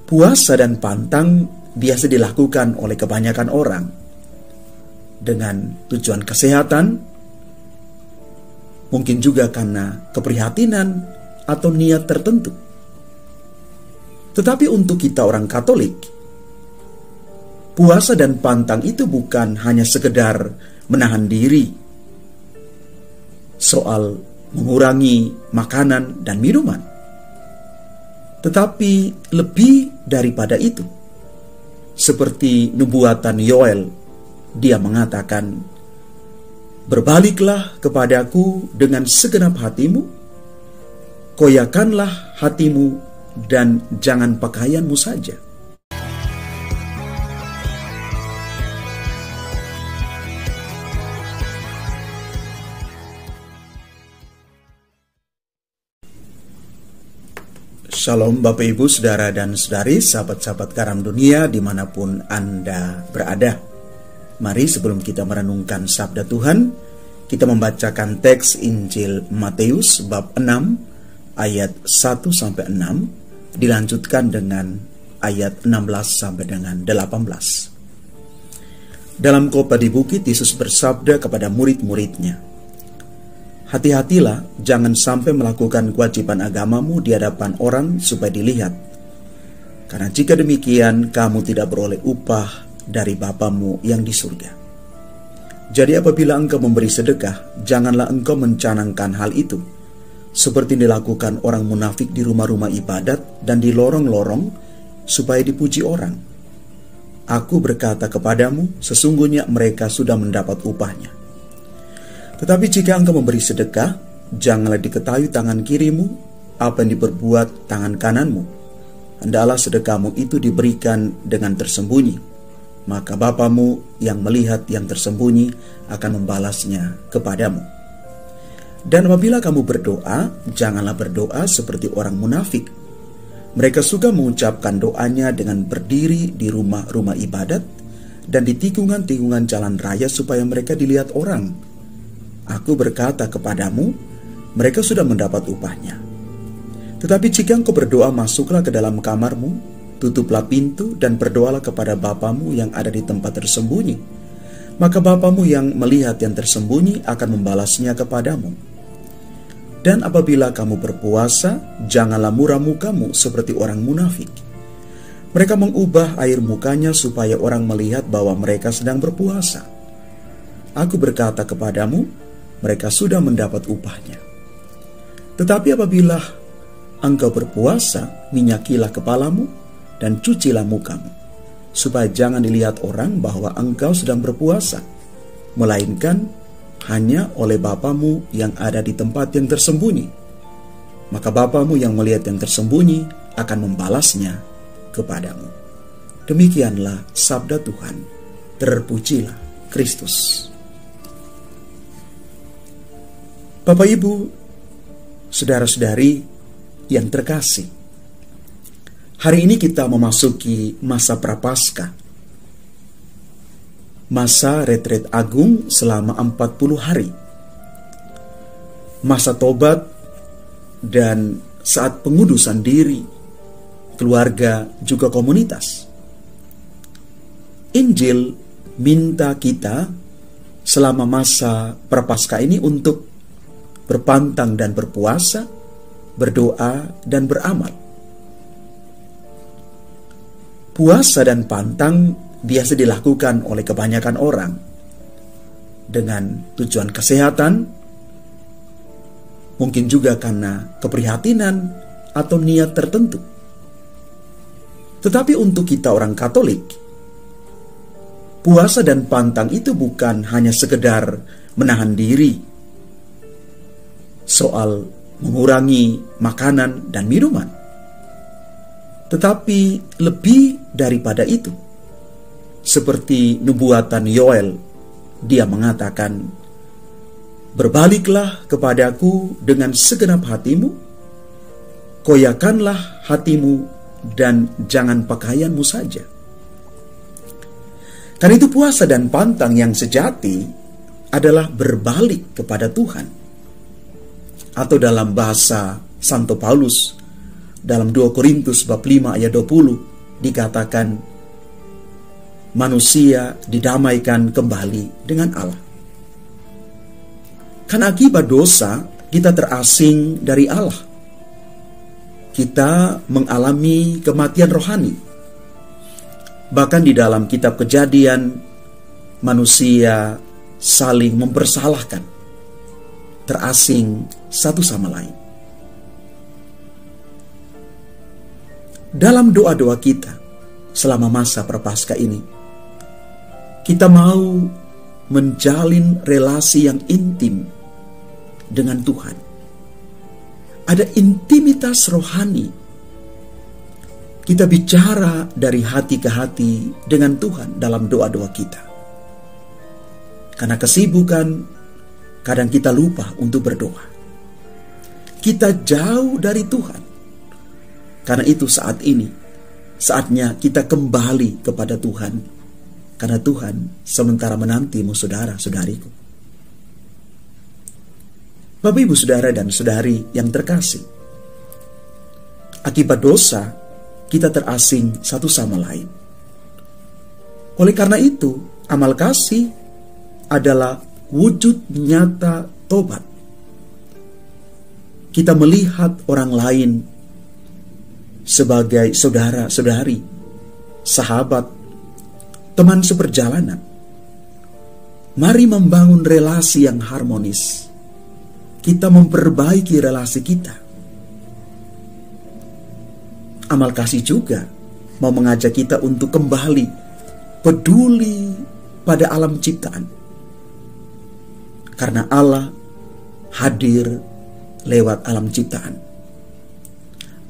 Puasa dan pantang biasa dilakukan oleh kebanyakan orang dengan tujuan kesehatan, mungkin juga karena keprihatinan atau niat tertentu. Tetapi untuk kita orang Katolik, puasa dan pantang itu bukan hanya sekedar menahan diri soal mengurangi makanan dan minuman, tetapi lebih daripada itu. Seperti nubuatan Yoel, dia mengatakan, "Berbaliklah kepadaku dengan segenap hatimu, koyakanlah hatimu dan jangan pakaianmu saja." Shalom Bapak Ibu, Saudara dan Saudari, sahabat-sahabat Garam Dunia dimanapun Anda berada. Mari sebelum kita merenungkan sabda Tuhan, kita membacakan teks Injil Matius bab 6 ayat 1-6, dilanjutkan dengan ayat 16 sampai dengan 18. Dalam khotbah di bukit, Yesus bersabda kepada murid-muridnya, "Hati-hatilah, jangan sampai melakukan kewajiban agamamu di hadapan orang supaya dilihat. Karena jika demikian, kamu tidak beroleh upah dari Bapamu yang di surga. Jadi apabila engkau memberi sedekah, janganlah engkau mencanangkan hal itu, seperti dilakukan orang munafik di rumah-rumah ibadat dan di lorong-lorong, supaya dipuji orang. Aku berkata kepadamu, sesungguhnya mereka sudah mendapat upahnya. Tetapi jika engkau memberi sedekah, janganlah diketahui tangan kirimu apa yang diperbuat tangan kananmu. Hendaklah sedekahmu itu diberikan dengan tersembunyi, maka Bapamu yang melihat yang tersembunyi akan membalasnya kepadamu. Dan apabila kamu berdoa, janganlah berdoa seperti orang munafik. Mereka suka mengucapkan doanya dengan berdiri di rumah-rumah ibadat dan di tikungan-tikungan jalan raya supaya mereka dilihat orang. Aku berkata kepadamu, mereka sudah mendapat upahnya. Tetapi jika engkau berdoa, masuklah ke dalam kamarmu, tutuplah pintu dan berdoalah kepada Bapamu yang ada di tempat tersembunyi. Maka Bapamu yang melihat yang tersembunyi akan membalasnya kepadamu. Dan apabila kamu berpuasa, janganlah muram mukamu seperti orang munafik. Mereka mengubah air mukanya supaya orang melihat bahwa mereka sedang berpuasa. Aku berkata kepadamu, mereka sudah mendapat upahnya. Tetapi apabila engkau berpuasa, minyakilah kepalamu dan cucilah mukamu, supaya jangan dilihat orang bahwa engkau sedang berpuasa, melainkan hanya oleh Bapamu yang ada di tempat yang tersembunyi. Maka Bapamu yang melihat yang tersembunyi akan membalasnya kepadamu. Demikianlah sabda Tuhan. Terpujilah Kristus. Bapak Ibu, saudara-saudari yang terkasih, hari ini kita memasuki masa Prapaskah, masa retret agung selama 40 hari, masa tobat dan saat pengudusan diri, keluarga juga komunitas. Injil minta kita selama masa Prapaskah ini untuk berpantang dan berpuasa, berdoa dan beramal. Puasa dan pantang biasa dilakukan oleh kebanyakan orang dengan tujuan kesehatan, mungkin juga karena keprihatinan atau niat tertentu. Tetapi untuk kita orang Katolik, puasa dan pantang itu bukan hanya sekedar menahan diri soal mengurangi makanan dan minuman, tetapi lebih daripada itu. Seperti nubuatan Yoel, dia mengatakan, "Berbaliklah kepadaku dengan segenap hatimu, koyakanlah hatimu dan jangan pakaianmu saja." Karena itu puasa dan pantang yang sejati adalah berbalik kepada Tuhan. Atau dalam bahasa Santo Paulus dalam 2 Korintus bab 5 ayat 20, dikatakan manusia didamaikan kembali dengan Allah. Karena akibat dosa, kita terasing dari Allah. Kita mengalami kematian rohani. Bahkan di dalam kitab Kejadian, manusia saling mempersalahkan, terasing satu sama lain. Dalam doa-doa kita selama masa Prapaskah ini, kita mau menjalin relasi yang intim dengan Tuhan. Ada intimitas rohani. Kita bicara dari hati ke hati dengan Tuhan dalam doa-doa kita. Karena kesibukan, kadang kita lupa untuk berdoa. Kita jauh dari Tuhan. Karena itu saat ini, saatnya kita kembali kepada Tuhan. Karena Tuhan sementara menantimu, saudara-saudariku. Bapak, Ibu, saudara, dan saudari yang terkasih, akibat dosa, kita terasing satu sama lain. Oleh karena itu, amal kasih adalah wujud nyata tobat. Kita melihat orang lain sebagai saudara-saudari, sahabat, teman seperjalanan. Mari membangun relasi yang harmonis. Kita memperbaiki relasi kita. Amal kasih juga mau mengajak kita untuk kembali peduli pada alam ciptaan. Karena Allah hadir lewat alam ciptaan.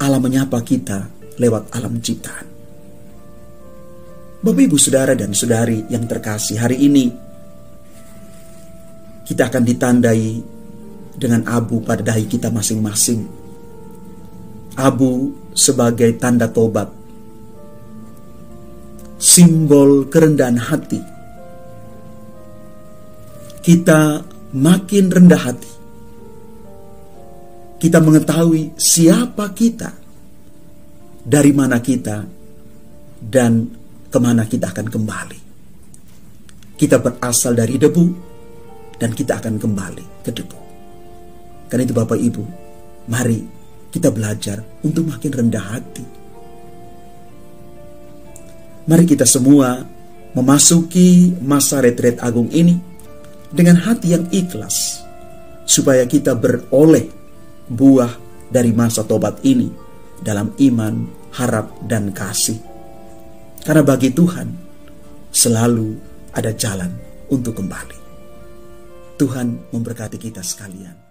Allah menyapa kita lewat alam ciptaan. Bapak, Ibu, saudara, dan saudari yang terkasih, hari ini kita akan ditandai dengan abu pada dahi kita masing-masing. Abu sebagai tanda tobat, simbol kerendahan hati. Kita makin rendah hati. Kita mengetahui siapa kita, dari mana kita, dan kemana kita akan kembali. Kita berasal dari debu, dan kita akan kembali ke debu. Karena itu Bapak Ibu, mari kita belajar untuk makin rendah hati. Mari kita semua memasuki masa retret agung ini dengan hati yang ikhlas, supaya kita beroleh buah dari masa tobat ini dalam iman, harap, dan kasih. Karena bagi Tuhan selalu ada jalan untuk kembali. Tuhan memberkati kita sekalian.